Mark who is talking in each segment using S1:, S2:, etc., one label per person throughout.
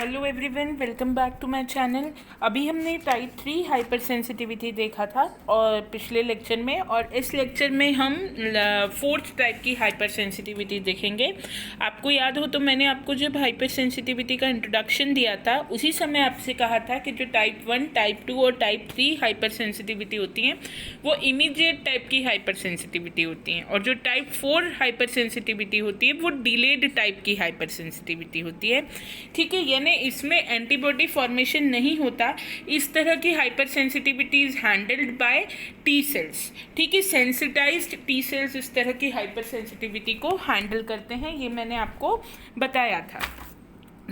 S1: Hello everyone, welcome back to my channel. अभी हमने type 3 hyper sensitivity देखा था और पिछले लेक्चर में, और इस लेक्चर में हम फोर्थ टाइप की हाइपर सेंसिटिविटी देखेंगे। आपको याद हो तो मैंने आपको जब हाइपर सेंसिटिविटी का इंट्रोडक्शन दिया था उसी समय आपसे कहा था कि जो टाइप 1, टाइप 2 और टाइप 3 हाइपर सेंसिटिविटी होती हैं वो इमीडिएट टाइप की हाइपर सेंसिटिविटी होती हैं, और जो टाइप 4 हाइपर सेंसिटिविटी होती है वो डिलेड टाइप की हाइपर सेंसिटिविटी होती है। ठीक है, यानी इसमें एंटीबॉडी फॉर्मेशन नहीं होता। इस तरह की hyper sensitivity is handled by T sales. ठीक है, सेंसिटाइज्ड टी सेल्स इस तरह की हाइपर सेंसिटिविटी को हैंडल करते हैं, ये मैंने आपको बताया था।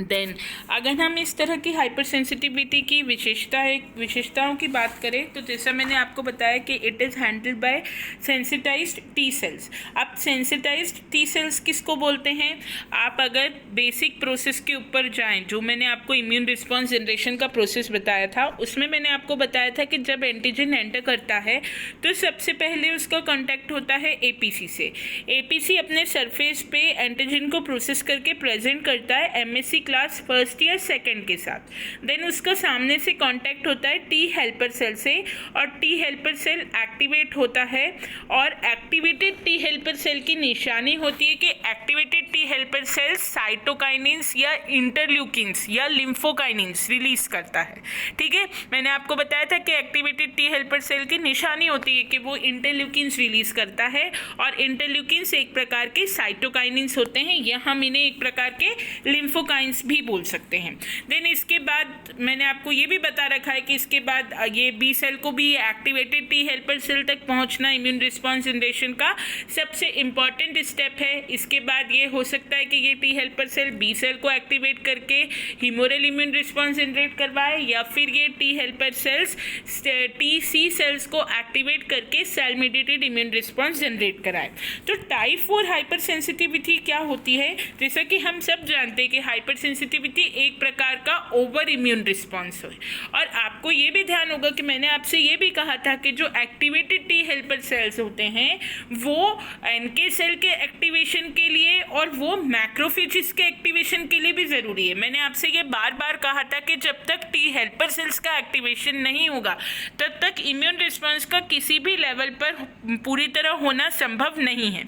S1: देन अगर हम इस तरह की हाइपर सेंसिटिविटी की विशेषताओं की बात करें तो जैसा मैंने आपको बताया कि it is handled bye sensitised T cells. अब सेंसिटाइज्ड टी सेल्स किसको बोलते हैं? आप अगर बेसिक प्रोसेस के ऊपर जाएं, जो मैंने आपको इम्यून रिस्पॉन्स जनरेशन का प्रोसेस बताया था, उसमें मैंने आपको बताया था कि जब एंटीजन एंटर करता है तो सबसे पहले उसका कॉन्टैक्ट होता है एपीसी से। एपीसी अपने सरफेस पे एंटीजन को प्रोसेस करके प्रेजेंट करता है एमएससी क्लास फर्स्ट या सेकंड के साथ। देन उसका सामने से कांटेक्ट होता है टी हेल्पर सेल से, और टी हेल्पर सेल एक्टिवेट होता है, और एक्टिवेटेड टी हेल्पर सेल की निशानी होती है कि activated T helper cell cytokinins या इंटरल्यूकिन्स या लिम्फोकाइनिन्स रिलीज करता है। ठीक है, मैंने आपको बताया था कि एक्टिवेटेड टी हेल्पर सेल की निशानी होती है कि वो इंटरल्यूकिन्स रिलीज करता है, और इंटरल्यूकिन्स एक प्रकार के साइटोकाइनिन्स होते हैं, या हम इन्हें एक प्रकार के लिम्फोकाइनिन्स भी बोल सकते हैं। देन इसके बाद मैंने आपको ये भी बता रखा है कि इसके बाद ये बी सेल को भी एक्टिवेटेड टी हेल्पर सेल तक पहुंचना इम्यून रिस्पॉन्स जनरेशन का सबसे इंपॉर्टेंट स्टेप है। इसके बाद ये हो सकता है कि ये T helper cell B cell को एक्टिवेट करके ह्यूमोरल इम्यून रिस्पॉन्स जनरेट करवाए, या फिर ये T helper cells T C cells को एक्टिवेट करके cell mediated immune response generate कराए। तो टाइप 4 हाइपर सेंसिटिविटी क्या होती है? जैसा कि हम सब जानते हैं कि हाइपर सेंसिटिविटी एक प्रकार का ओवर इम्यून रिस्पॉन्स है। और आपको ये भी ध्यान होगा कि मैंने आपसे ये भी कहा था कि जो एक्टिवेटेड टी हेल्पर सेल्स होते हैं वो एनके सेल के एक्टिवेशन के लिए और वो मैक्रोफेजेस के एक्टिवेशन के लिए भी ज़रूरी है। मैंने आपसे ये बार बार कहा था कि जब तक टी हेल्पर सेल्स का एक्टिवेशन नहीं होगा तब तक इम्यून रिस्पॉन्स का किसी भी लेवल पर पूरी तरह होना संभव नहीं है।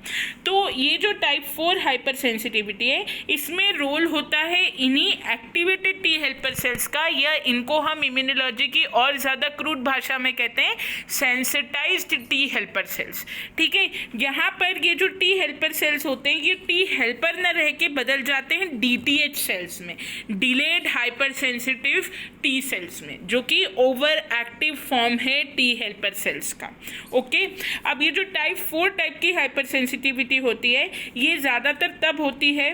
S1: तो ये जो टाइप 4 हाइपर सेंसिटिविटी है इसमें रोल होता है इन्हीं एक्टिवेटेड टी हेल्पर सेल्स का, या इनको हम इम्यूनोलॉजी की और ज़्यादा क्रूड भाषा में कहते हैं सेंसिटाइज्ड टी हेल्पर सेल्स। ठीक है, यहाँ पर ये जो टी हेल्पर सेल्स होते हैं ये टी हेल्पर न रह के बदल जाते हैं डीटीएच सेल्स में, delayed hyper sensitive T cells में, जो कि ओवर एक्टिव फॉर्म है टी हेल्पर सेल्स का। ओके, अब ये जो टाइप 4 टाइप की हाइपर सेंसिटिविटी होती है ये ज़्यादातर तब होती है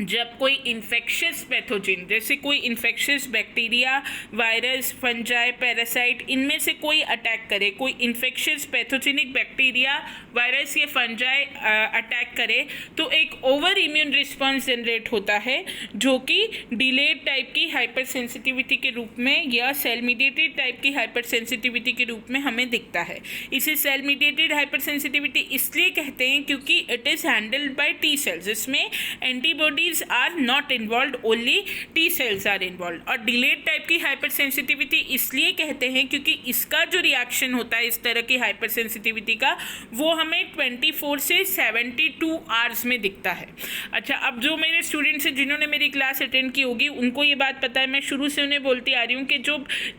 S1: जब कोई इन्फेक्शियस पैथोजन, जैसे कोई infectious bacteria, virus, fungi, parasite, इनमें से कोई अटैक करे, कोई इन्फेक्शियस पैथोजेनिक बैक्टीरिया, वायरस या फंजाई अटैक करे तो एक ओवर इम्यून रिस्पॉन्स जनरेट होता है, जो कि डिलेड टाइप की हाइपर सेंसिटिविटी के रूप में या सेल मीडिएटेड टाइप की हाइपर सेंसिटिविटी के रूप में हमें दिखता है। इसे सेल मीडिएटेड हाइपर सेंसिटिविटी इसलिए कहते हैं क्योंकि it is handled by T cells. इसमें antibody are not involved, only T cells are involved। और डिलेड टाइप की हाइपर सेंसिटिविटी इसलिए कहते हैं क्योंकि इसका जो रिएक्शन होता है इस तरह की हाइपर सेंसिटिविटी का वो हमें 24 से 72 आवर्स में दिखता है। अच्छा, अब जो मेरे स्टूडेंट्स हैं जिन्होंने मेरी क्लास अटेंड की होगी उनको ये बात पता है, मैं शुरू से उन्हें बोलती आ रही हूँ कि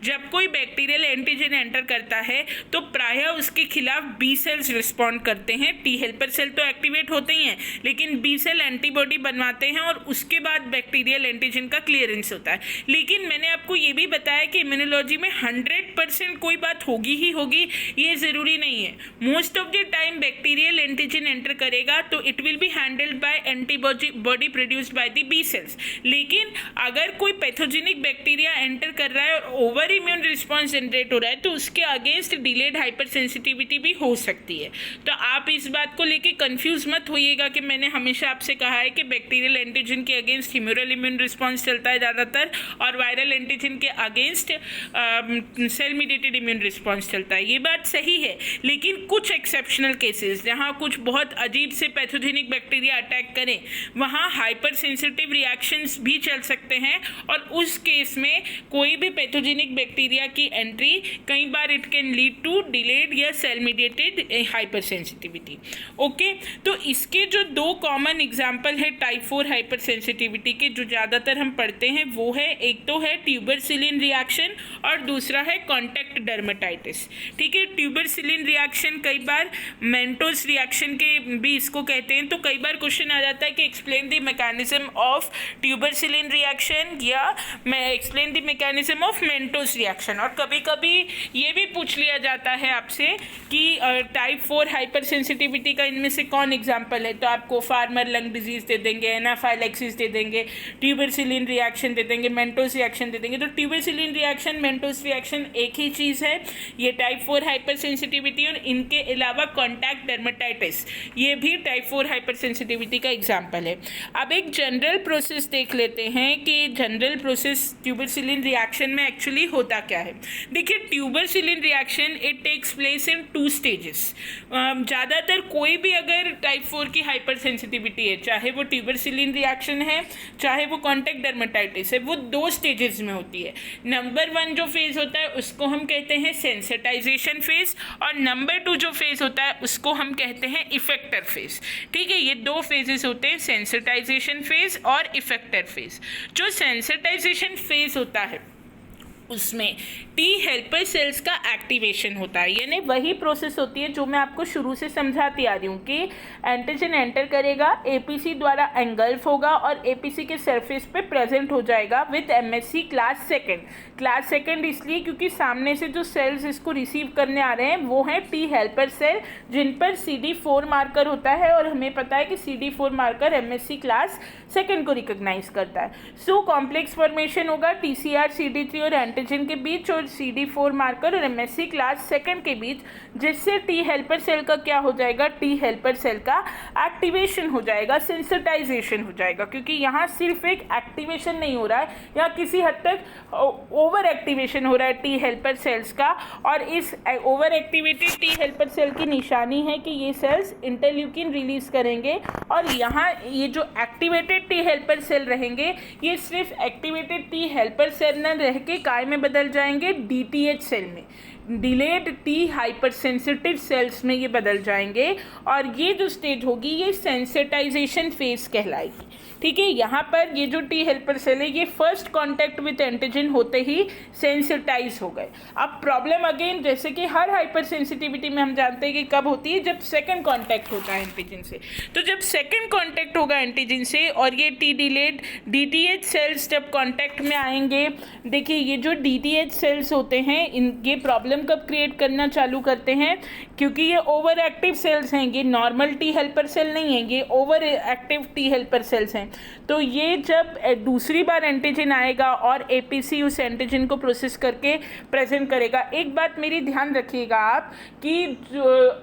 S1: जब कोई बैक्टीरियल एंटीजन एंटर करता है तो प्रायः उसके खिलाफ बी सेल्स रिस्पॉन्ड करते हैं। टी हेल्पर सेल तो एक्टिवेट होते ही हैं लेकिन बी सेल एंटीबॉडी बनवाते हैं और उसके बाद बैक्टीरियल एंटीजन का क्लियरेंस होता है। लेकिन मैंने आपको ये भी बताया कि इम्यूनोलॉजी में 100% कोई बात होगी ही होगी ये ज़रूरी नहीं है। Most of the time bacterial antigen enter करेगा तो it will be handled by antibody produced by the B cells. लेकिन अगर कोई पैथोजेनिक बैक्टीरिया एंटर कर रहा है और ओवर इम्यून रिस्पॉन्स जनरेट हो रहा है तो उसके अगेंस्ट डिलेड हाइपर सेंसिटिविटी भी हो सकती है। तो आप इस बात को लेके कंफ्यूज मत होइएगा कि मैंने हमेशा आपसे कहा है कि बैक्टीरियल एंटीजन के अगेंस्ट ह्यूमरल इम्यून रिस्पॉन्स चलता है ज़्यादातर, और वायरल एंटीजन के against cell mediated immune response चलता है। ये बात सही है, लेकिन कुछ एक्सेप्शनल केसेस जहाँ कुछ बहुत अजीब से पैथोजेनिक बैक्टीरिया अटैक करें वहाँ हाइपर सेंसिटिव रिएक्शंस भी चल सकते हैं, और उस केस में कोई भी पैथोजेनिक बैक्टीरिया की एंट्री कई बार it can lead to delayed या cell mediated hypersensitivity. Okay, तो इसके जो दो कॉमन एग्जाम्पल है टाइप 4 हाइपर सेंसिटिविटी के जो ज़्यादातर हम पढ़ते हैं वो है, एक तो है ट्यूबरसिलिन रिएक्शन और दूसरा है कॉन्टैक्ट डर्मेटाइटिस। ठीक है, ट्यूबरसिलिन रिएक्शन कई बार मेंटोस रिएक्शन के भी इसको कहते हैं, तो कई बार क्वेश्चन आ जाता है कि explain the mechanism of tuberculin reaction या explain the mechanism of Mantoux reaction, और कभी कभी ये भी पूछ लिया जाता है आपसे कि टाइप 4 हाइपर सेंसिटिविटी का इनमें से कौन एग्जाम्पल है, तो आपको फार्मर लंग डिजीज दे देंगे, एनाफाइलैक्सिस दे देंगे, ट्यूबरसिलिन रिएक्शन दे देंगे, मेंटोस रिएक्शन दे देंगे। तो ट्यूबरसिलिन रिएक्शन, मेंटोस रिएक्शन एक ही चीज़ है, ये टाइप 4 हाइपर सेंसिटिविटी, और इनके अलावा कॉन्टैक्ट डर्मेटाइटिस ये भी टाइप 4 हाइपर सेंसिटिविटी का एग्जाम्पल है। अब एक जनरल प्रोसेस देख लेते हैं कि जनरल प्रोसेस ट्यूबरसिलिन रिएक्शन में एक्चुअली होता क्या है। देखिए, tuberculin reaction it takes place in 2 stages. ज़्यादातर कोई भी अगर टाइप 4 की हाइपर सेंसिटिविटी है, चाहे वो ट्यूबरसिलिन रिएक्शन है चाहे वो कॉन्टैक्ट डर्मेटाइटिस है, वो 2 स्टेजेस में होती है। नंबर 1 जो फेज़ होता है उसको हम कहते हैं सेंसिटाइजेशन फेज़, और नंबर 2 जो फेज़ होता है उसको हम कहते हैं इफेक्टर फेज़। ठीक है, ये 2 फेजेस होते हैं, सेंसिटाइजेशन फेज़ और इफेक्टर फेज़। जो सेंसिटाइजेशन फेज़ होता है उसमें टी हेल्पर सेल्स का एक्टिवेशन होता है, यानी वही प्रोसेस होती है जो मैं आपको शुरू से समझाती आ रही हूँ कि एंटीजन एंटर करेगा, एपीसी द्वारा एंगल्फ होगा और एपीसी के सरफेस पे प्रेजेंट हो जाएगा with MSc class second. Class second इसलिए क्योंकि सामने से जो सेल्स इसको रिसीव करने आ रहे हैं वो हैं टी हेल्पर सेल, जिन पर CD4 मार्कर होता है, और हमें पता है कि CD4 marker MSc class second को रिकॉग्नाइज करता है। सो कॉम्प्लेक्स फॉर्मेशन होगा TCR CD3 और एंटीजन के बीच और CD4 मार्कर और एमएससी क्लास सेकंड के बीच, जिससे टी हेल्पर सेल का क्या हो जाएगा, टी हेल्पर सेल का एक्टिवेशन हो जाएगा, सेंसिटाइजेशन हो जाएगा, क्योंकि यहाँ सिर्फ एक एक्टिवेशन नहीं हो रहा है, यहाँ किसी हद तक ओवर एक्टिवेशन हो रहा है टी हेल्पर सेल्स का, और इस over activated T helper cell की निशानी है कि ये सेल्स इंटरल्यूकिन रिलीज करेंगे, और यहाँ ये जो एक्टिवेटेड टी हेल्पर सेल रहेंगे ये सिर्फ एक्टिवेटेड टी हेल्पर सेल न रह के काय में बदल जाएंगे, DTH सेल में, delayed T hyper sensitive sales में ये बदल जाएंगे, और ये जो स्टेज होगी ये सेंसिटाइजेशन फेज कहलाएगी। ठीक है, यहाँ पर ये जो टी हेल्पर सेल है ये फर्स्ट कांटेक्ट विद एंटीजन होते ही सेंसिटाइज हो गए। अब प्रॉब्लम अगेन, जैसे कि हर हाइपर सेंसिटिविटी में हम जानते हैं कि कब होती है, जब सेकंड कांटेक्ट होता है एंटीजन से। तो जब सेकंड कांटेक्ट होगा एंटीजन से और ये टी डिलेड DTH सेल्स जब कांटेक्ट में आएंगे, देखिए ये जो DTH सेल्स होते हैं ये प्रॉब्लम कब क्रिएट करना चालू करते हैं, क्योंकि ये ओवर एक्टिव सेल्स हैं, ये नॉर्मल टी हेल्पर सेल नहीं है, ये over active T helper sales हैं। तो ये जब दूसरी बार एंटीजन आएगा और एपीसी उस एंटीजन को प्रोसेस करके प्रेजेंट करेगा। एक बात मेरी ध्यान रखिएगा आप कि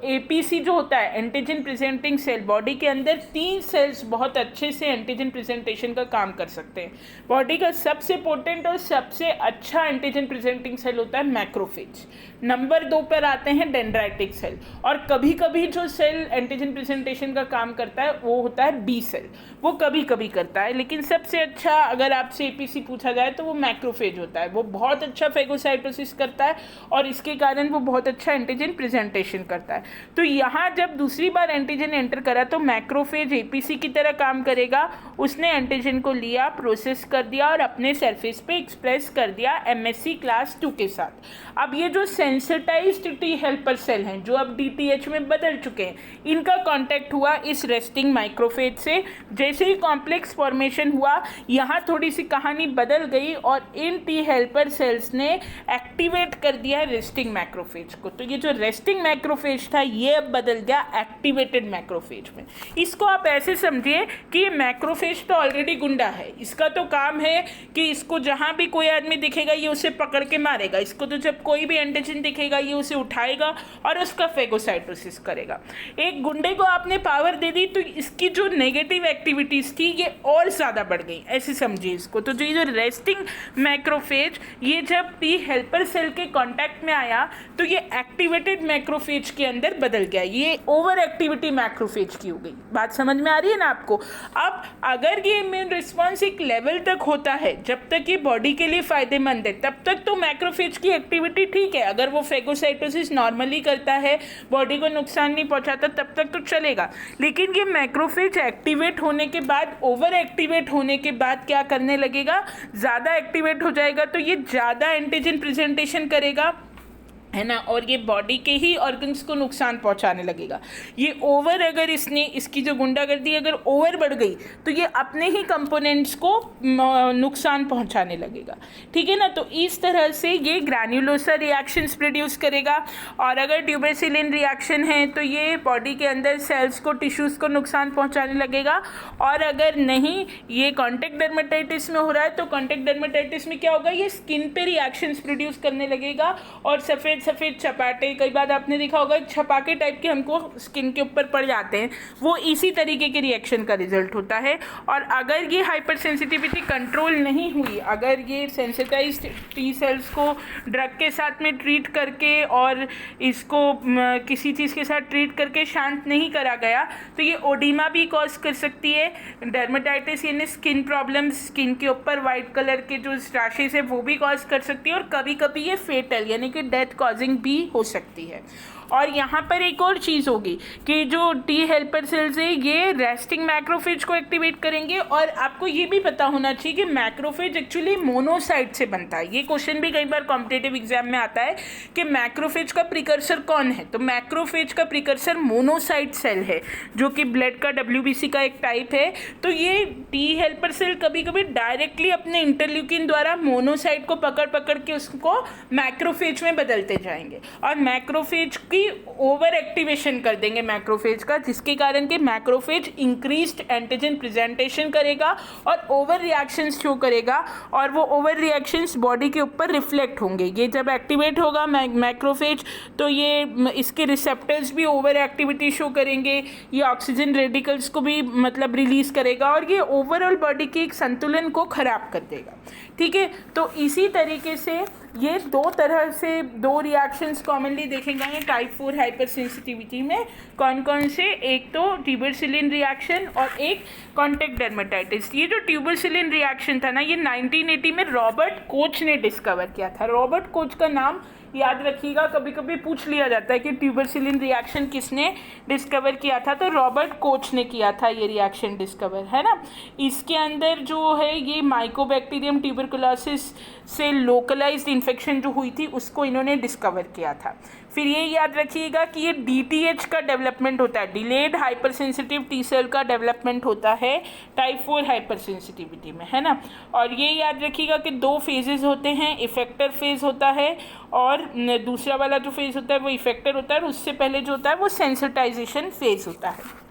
S1: एपीसी जो होता है एंटीजन प्रेजेंटिंग सेल, बॉडी के अंदर 3 सेल्स बहुत अच्छे से एंटीजन प्रेजेंटेशन का काम कर सकते हैं। बॉडी का सबसे इंपॉर्टेंट और सबसे अच्छा एंटीजन प्रेजेंटिंग सेल होता है मैक्रोफेज। नंबर 2 पर आते हैं डेंड्राइटिक सेल, और कभी कभी जो सेल एंटीजन प्रेजेंटेशन का काम करता है वो होता है बी सेल, वो कभी कभी करता है, लेकिन सबसे अच्छा अगर आपसे एपीसी पूछा जाए तो वो मैक्रोफेज होता है। वो बहुत अच्छा फेगोसाइटोसिस करता है और इसके कारण वो बहुत अच्छा एंटीजन प्रेजेंटेशन करता है। तो यहाँ जब दूसरी बार एंटीजन एंटर करा तो मैक्रोफेज एपीसी की तरह काम करेगा, उसने एंटीजन को लिया, प्रोसेस कर दिया और अपने सरफेस पे एक्सप्रेस कर दिया एमएससी क्लास 2 के साथ। अब ये जो सेंसिटाइज्ड टी हेल्पर सेल हैं जो अब DTH में बदल चुके हैं, इनका कांटेक्ट हुआ इस रेस्टिंग माइक्रोफेज से। जैसे ही कॉम्प्लेक्स फॉर्मेशन हुआ, यहाँ थोड़ी सी कहानी बदल गई और इन टी हेल्पर सेल्स ने एक्टिवेट कर दिया रेस्टिंग मैक्रोफेज को। तो ये जो रेस्टिंग मैक्रोफेज था ये अब बदल गया एक्टिवेटेड मैक्रोफेज में। इसको आप ऐसे समझिए कि ये मैक्रोफेज तो ऑलरेडी गुंडा है, इसका तो काम है कि इसको जहाँ भी कोई आदमी दिखेगा ये उसे पकड़ के मारेगा, इसको तो जब कोई भी एंटीजन दिखेगा ये उसे उठाएगा और उसका फेगोसाइटोसिस करेगा। एक गुंडे को आपने पावर दे दी तो इसकी जो नेगेटिव एक्टिविटीज़ थी ये और ज़्यादा बढ़ गई, ऐसे समझिए इसको। तो ये जो रेस्टिंग मैक्रोफेज ये जब टी हेल्पर सेल के कांटेक्ट में आया तो ये एक्टिवेटेड मैक्रोफेज के अंदर बदल गया, ये ओवर एक्टिविटी मैक्रोफेज की हो गई। बात समझ में आ रही है ना आपको? अब अगर ये इम्यून रिस्पॉन्स एक लेवल तक होता है जब तक ये बॉडी के लिए फायदेमंद है, तब तक तो मैक्रोफेज की एक्टिविटी ठीक है। अगर वो फेगोसाइटोसिस नॉर्मली करता है, बॉडी को नुकसान नहीं पहुंचाता, तब तक तो चलेगा। लेकिन ये मैक्रोफेज एक्टिवेट होने के बाद, ओवर एक्टिवेट होने के बाद क्या करने लगेगा, ज़्यादा एक्टिवेट हो जाएगा तो ये ज़्यादा एंटीजन प्रेजेंटेशन करेगा, है ना, और ये बॉडी के ही ऑर्गन्स को नुकसान पहुंचाने लगेगा। ये ओवर, अगर इसने इसकी जो गुंडागर्दी अगर ओवर बढ़ गई तो ये अपने ही कंपोनेंट्स को नुकसान पहुंचाने लगेगा, ठीक है ना। तो इस तरह से ये ग्रैन्युलोसा रिएक्शंस प्रोड्यूस करेगा। और अगर ट्यूबरसिलिन रिएक्शन है तो ये बॉडी के अंदर सेल्स को, टिश्यूज़ को नुकसान पहुँचाने लगेगा। और अगर नहीं, ये कॉन्टैक्ट डर्मेटाइटिस में हो रहा है तो कॉन्टैक्ट डर्मेटाइटिस में क्या होगा, ये स्किन पे रिएक्शंस प्रोड्यूस करने लगेगा। और सफ़ेद छपाटे, कई बार आपने देखा होगा छपाके टाइप के हमको स्किन के ऊपर पड़ जाते हैं, वो इसी तरीके के रिएक्शन का रिजल्ट होता है। और अगर ये हाइपर सेंसिटिविटी कंट्रोल नहीं हुई, अगर ये सेंसिटाइज्ड टी सेल्स को ड्रग के साथ में ट्रीट करके और इसको किसी चीज़ के साथ ट्रीट करके शांत नहीं करा गया तो ये ओडिमा भी कॉज कर सकती है, डर्मेटाइटिस यानी स्किन प्रॉब्लम्स, स्किन के ऊपर वाइट कलर के जो स्ट्रैशेस है वो भी कॉज कर सकती है। और कभी कभी ये फेटल यानी कि डेथ कॉजिंग भी हो सकती है। और यहाँ पर एक और चीज़ होगी कि जो टी हेल्पर सेल्स है ये रेस्टिंग मैक्रोफेज को एक्टिवेट करेंगे। और आपको ये भी पता होना चाहिए कि मैक्रोफेज एक्चुअली मोनोसाइट से बनता है। ये क्वेश्चन भी कई बार कॉम्पिटिटिव एग्जाम में आता है कि मैक्रोफेज का प्रिकर्सर कौन है, तो मैक्रोफेज का प्रिकर्सर मोनोसाइट सेल है जो कि ब्लड का WBC का एक टाइप है। तो ये टी हेल्पर सेल कभी कभी डायरेक्टली अपने इंटरल्यूकिन द्वारा मोनोसाइट को पकड़ के उसको मैक्रोफेज में बदलते जाएंगे और मैक्रोफेज की ओवर एक्टिवेशन कर देंगे मैक्रोफेज का, जिसके कारण कि मैक्रोफेज इंक्रीज्ड एंटीजन प्रेजेंटेशन करेगा और ओवर रिएक्शंस शो करेगा और वो ओवर रिएक्शंस बॉडी के ऊपर रिफ्लेक्ट होंगे। ये जब एक्टिवेट होगा मैक्रोफेज तो ये इसके रिसेप्टर्स भी ओवर एक्टिविटी शो करेंगे, ये ऑक्सीजन रेडिकल्स को भी मतलब रिलीज करेगा और ये ओवरऑल बॉडी के एक संतुलन को खराब कर देगा, ठीक है। तो इसी तरीके से ये दो तरह से दो रिएक्शंस कॉमनली देखे गए हैं टाइप 4 हाइपर सेंसिटिविटी में। कौन कौन से? एक तो ट्यूबरसिलिन रिएक्शन और एक कॉन्टैक्ट डर्मेटाइटिस। ये जो ट्यूबरसिलिन रिएक्शन था ना, ये 1980 में रॉबर्ट कोच ने डिस्कवर किया था। रॉबर्ट कोच का नाम याद रखिएगा, कभी कभी पूछ लिया जाता है कि ट्यूबरसिलिन रिएक्शन किसने डिस्कवर किया था, तो रॉबर्ट कोच ने किया था ये रिएक्शन डिस्कवर, है ना। इसके अंदर जो है ये माइकोबैक्टीरियम ट्यूबरकुलोसिस से लोकलाइज्ड इन्फेक्शन जो हुई थी उसको इन्होंने डिस्कवर किया था। फिर ये याद रखिएगा कि ये DTH का डेवलपमेंट होता है, delayed hyper sensitive T cell का डेवलपमेंट होता है टाइप 4 हाइपर सेंसिटिविटी में, है ना। और ये याद रखिएगा कि दो फेजेस होते हैं, इफेक्टर फेज होता है और दूसरा वाला जो फेज होता है वो इफेक्टर होता है और उससे पहले जो होता है वो सेंसिटाइजेशन फेज होता है।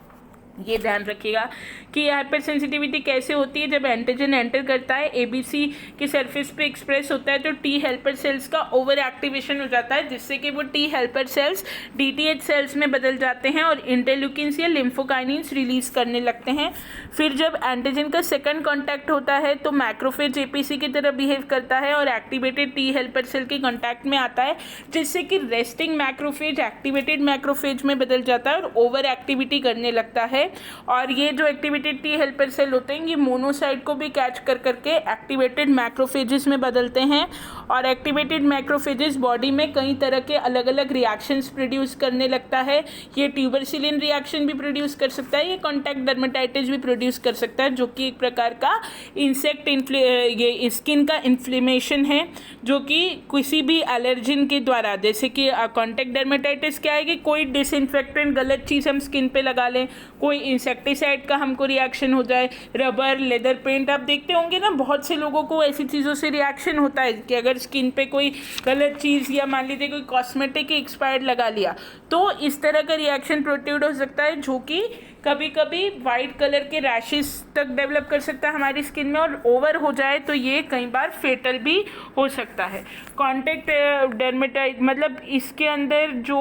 S1: ये ध्यान रखिएगा कि हाइपर सेंसिटिविटी कैसे होती है, जब एंटीजन एंटर करता है ABC के सरफेस पे एक्सप्रेस होता है तो टी हेल्पर सेल्स का ओवर एक्टिवेशन हो जाता है जिससे कि वो T helper cells DTH cells में बदल जाते हैं और इंटरल्यूकिन्स या लिम्फोकाइनिन्स रिलीज करने लगते हैं। फिर जब एंटीजन का सेकंड कॉन्टैक्ट होता है तो मैक्रोफेज APC की तरह बिहेव करता है और एक्टिवेटेड टी हेल्पर सेल के कॉन्टैक्ट में आता है जिससे कि रेस्टिंग मैक्रोफेज एक्टिवेटेड मैक्रोफेज में बदल जाता है और ओवर एक्टिविटी करने लगता है। और ये जो एक्टिवेटेड टी हेल्पर सेल होते हैं ये मोनोसाइट को भी कैच कर करके एक्टिवेटेड मैक्रोफेजेस में बदलते हैं और एक्टिवेटेड मैक्रोफेजेस बॉडी में कई तरह के अलग अलग रिएक्शंस प्रोड्यूस करने लगता है। ये ट्यूबरसिलिन रिएक्शन भी प्रोड्यूस कर सकता है, ये कॉन्टैक्ट डर्मेटाइटिस भी प्रोड्यूस कर सकता है जो कि एक प्रकार का ये स्किन का इन्फ्लेमेशन है जो कि किसी भी एलर्जिन के द्वारा, जैसे कि कॉन्टैक्ट डर्मेटाइटिस क्या है कि कोई डिसइंफेक्टेंट गलत चीज़ हम स्किन पे लगा लें, कोई इंसेक्टिसाइड का हमको रिएक्शन हो जाए, रबर, लेदर पेंट, आप देखते होंगे ना बहुत से लोगों को ऐसी चीज़ों से रिएक्शन होता है कि अगर स्किन पे कोई गलत चीज़ या मान लीजिए कोई कॉस्मेटिक एक्सपायर्ड लगा लिया तो इस तरह का रिएक्शन प्रोड्यूस हो सकता है जो कि कभी कभी वाइट कलर के रैशेस तक डेवलप कर सकता है हमारी स्किन में, और ओवर हो जाए तो ये कई बार फेटल भी हो सकता है। कॉन्टैक्ट डर्मेटाइट मतलब इसके अंदर जो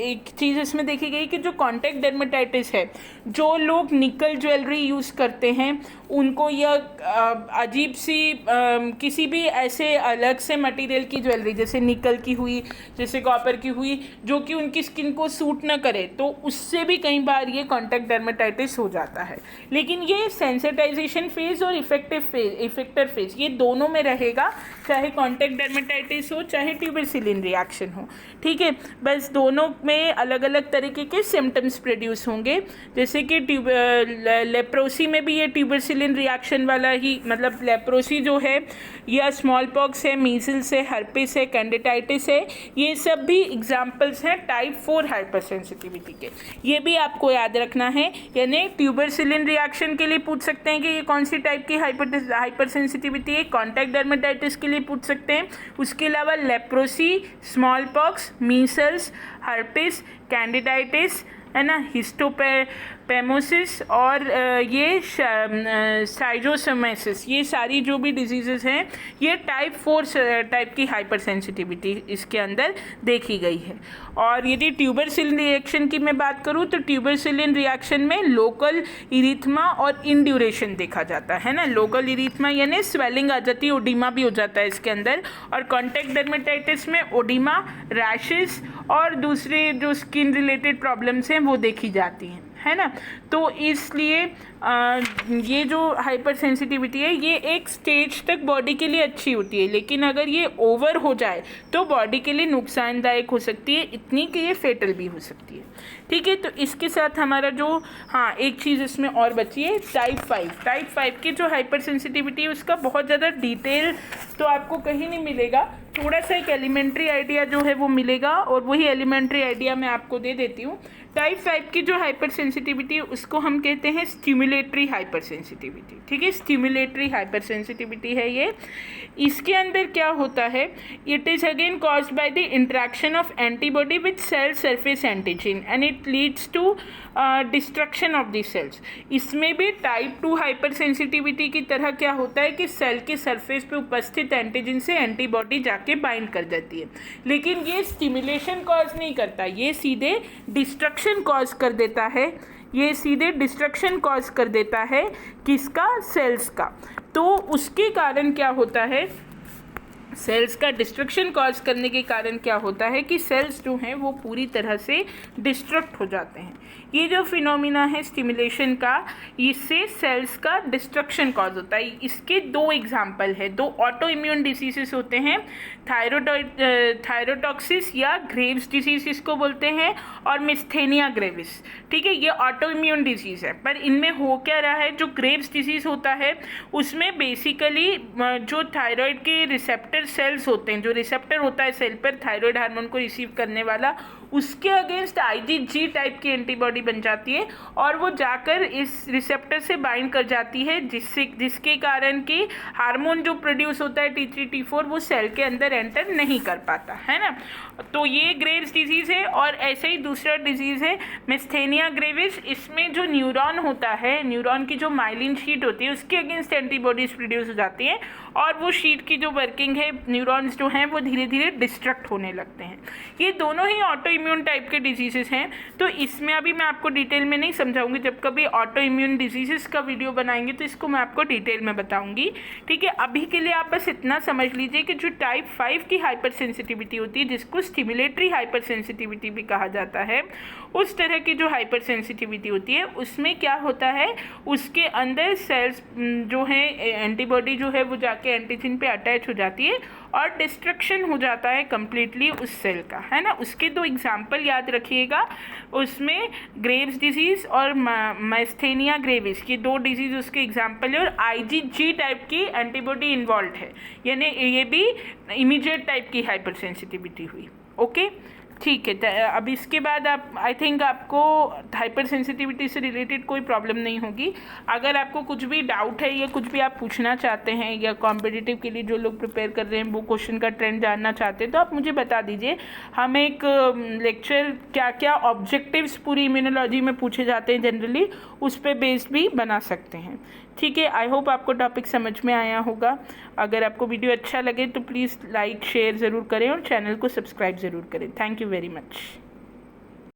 S1: एक चीज़ इसमें देखी गई कि जो कॉन्टैक्ट डर्मेटाइटिस है, जो लोग निकल ज्वेलरी यूज़ करते हैं उनको यह अजीब सी किसी भी ऐसे अलग से मटेरियल की ज्वेलरी जैसे निकल की हुई, जैसे कॉपर की हुई, जो कि उनकी स्किन को सूट ना करे, तो उससे भी कई बार ये कॉन्टैक्ट डर्मेटाइटिस हो जाता है। लेकिन ये सेंसिटाइजेशन फेज और इफेक्टर फेज ये दोनों में रहेगा, चाहे कॉन्टैक्ट डर्मेटाइटिस हो चाहे ट्यूबरसिलिन रिएक्शन हो। ठीक है, बस दोनों में अलग अलग तरीके के सिम्टम्स प्रोड्यूस होंगे। जैसे कि लेप्रोसी में भी ये ट्यूबरसिलिन रिएक्शन वाला ही, मतलब लेप्रोसी जो है या स्मॉल पॉक्स है, मीजल्स है, हर्पिस है, कैंडिडाइटिस है, ये सब भी एग्जाम्पल्स हैं टाइप 4 हाइपर सेंसिटिविटी के। ये भी आपको याद रखना है, यानी ट्यूबरसिलिन रिएक्शन के लिए पूछ सकते हैं कि ये कौन सी टाइप की हाइपर सेंसिटिविटी है, कॉन्टैक्ट डर्मेटाइटिस के लिए पूछ सकते हैं। उसके अलावा leprosy, small pox, measles, herpes, candidiasis है ना, हिस्टोपेमोसिस और ये साइजोसोमेसिस, ये सारी जो भी डिजीज़ेस हैं ये टाइप 4 टाइप की हाइपर सेंसिटिविटी इसके अंदर देखी गई है। और यदि ट्यूबरसिलिन रिएक्शन की मैं बात करूँ तो ट्यूबरसिलिन रिएक्शन में लोकल इरिथमा और इंड्यूरेशन देखा जाता है ना। लोकल इरिथमा यानी स्वेलिंग आ जाती है, ओडिमा भी हो जाता है इसके अंदर। और कॉन्टैक्ट डर्मेटाइटिस में ओडिमा, रैशेस और दूसरे जो स्किन रिलेटेड प्रॉब्लम्स हैं वो देखी जाती हैं, है ना। तो इसलिए ये जो हाइपर सेंसिटिविटी है ये एक स्टेज तक बॉडी के लिए अच्छी होती है, लेकिन अगर ये ओवर हो जाए तो बॉडी के लिए नुकसानदायक हो सकती है, इतनी कि ये फेटल भी हो सकती है। ठीक है, तो इसके साथ हमारा जो एक चीज़ इसमें और बची है टाइप 5। टाइप 5 की जो हाइपर सेंसिटिविटी है उसका बहुत ज़्यादा डिटेल तो आपको कहीं नहीं मिलेगा, थोड़ा सा एक एलिमेंट्री आइडिया जो है वो मिलेगा, और वही एलिमेंट्री आइडिया मैं आपको दे देती हूँ। टाइप 5 की जो हाइपर सेंसिटिविटी उसको हम कहते हैं स्टिमुलेटरी हाइपर सेंसिटिविटी। ठीक है, स्टिमुलेटरी हाइपर सेंसिटिविटी है ये। इसके अंदर क्या होता है, it is again caused by the interaction of antibody with cell surface antigen and it leads to destruction of the cells. इसमें भी टाइप 2 हाइपर सेंसिटिविटी की तरह क्या होता है कि सेल के सरफेस पे उपस्थित एंटीजन से एंटीबॉडी जाके बाइंड कर जाती है, लेकिन ये स्टिमुलेशन कॉज नहीं करता, ये सीधे डिस्ट्रक्शन कॉज कर देता है। ये सीधे डिस्ट्रक्शन कॉज कर देता है किसका, सेल्स का। तो उसके कारण क्या होता है, सेल्स का डिस्ट्रक्शन कॉज करने के कारण क्या होता है कि सेल्स जो हैं वो पूरी तरह से डिस्ट्रक्ट हो जाते हैं। ये जो फिनोमिना है स्टिमुलेशन का, इससे सेल्स का डिस्ट्रक्शन कॉज होता है। इसके दो एग्जाम्पल है, दो ऑटो इम्यून डिसीजेस होते हैं, थायरोटॉक्सिस या ग्रेव्स डिसीज इसको बोलते हैं, और मिस्थेनिया ग्रेविस। ठीक है, ये ऑटो इम्यून डिजीज़ है, पर इनमें हो क्या रहा है, जो ग्रेव्स डिसीज़ होता है उसमें बेसिकली जो थायराइड के रिसेप्टर सेल्स होते हैं, जो रिसेप्टर होता है सेल पर थायराइड हार्मोन को रिसीव करने वाला, उसके अगेंस्ट IgG टाइप की एंटीबॉडी बन जाती है और वो जाकर इस रिसेप्टर से बाइंड कर जाती है, जिसके कारण कि हार्मोन जो प्रोड्यूस होता है T3 T4 वो सेल के अंदर एंटर नहीं कर पाता, है ना। तो ये ग्रेव्स डिजीज़ है। और ऐसे ही दूसरा डिजीज़ है मिस्थेनिया ग्रेविस। इसमें जो न्यूरॉन होता है, न्यूरॉन की जो माइलिन शीट होती है उसके अगेंस्ट एंटीबॉडीज प्रोड्यूस हो जाती हैं, और वो शीट की जो वर्किंग है, न्यूरॉन्स जो हैं वो धीरे धीरे डिस्ट्रक्ट होने लगते हैं। ये दोनों ही ऑटो इम्यून टाइप के डिजीजेस हैं। तो इसमें अभी मैं आपको डिटेल में नहीं समझाऊंगी, जब कभी ऑटो इम्यून डिजीजेस का वीडियो बनाएंगे तो इसको मैं आपको डिटेल में बताऊंगी। ठीक है, अभी के लिए आप बस इतना समझ लीजिए कि जो टाइप 5 की हाइपर सेंसिटिविटी होती है, जिसको स्टिमुलेटरी हाइपर सेंसिटिविटी भी कहा जाता है, उस तरह की जो हाइपर सेंसिटिविटी होती है उसमें क्या होता है, उसके अंदर सेल्स जो है एंटीबॉडी जो है वो जाके एंटीजन पे अटैच हो जाती है और डिस्ट्रक्शन हो जाता है कम्प्लीटली उस सेल का, है ना। उसके दो एग्जाम्पल याद रखिएगा, उसमें ग्रेव्स डिजीज़ और माइस्थेनिया ग्रेविस, ये दो डिजीज़ उसके एग्जाम्पल है। और IgG टाइप की एंटीबॉडी इन्वॉल्व है, यानी ये भी इमीडिएट टाइप की हाइपर सेंसिटिविटी हुई। ओके, ठीक है। अब इसके बाद आप आई थिंक आपको हाइपर सेंसिटिविटी से रिलेटेड कोई प्रॉब्लम नहीं होगी। अगर आपको कुछ भी डाउट है या कुछ भी आप पूछना चाहते हैं या कॉम्पिटिटिव के लिए जो लोग प्रिपेयर कर रहे हैं वो क्वेश्चन का ट्रेंड जानना चाहते हैं तो आप मुझे बता दीजिए। हम एक लेक्चर क्या क्या ऑब्जेक्टिव्स पूरी इम्यूनोलॉजी में पूछे जाते हैं जनरली, उस पर बेस्ड भी बना सकते हैं। ठीक है, आई होप आपको टॉपिक समझ में आया होगा। अगर आपको वीडियो अच्छा लगे तो प्लीज़ लाइक शेयर ज़रूर करें और चैनल को सब्सक्राइब ज़रूर करें। Thank you very much.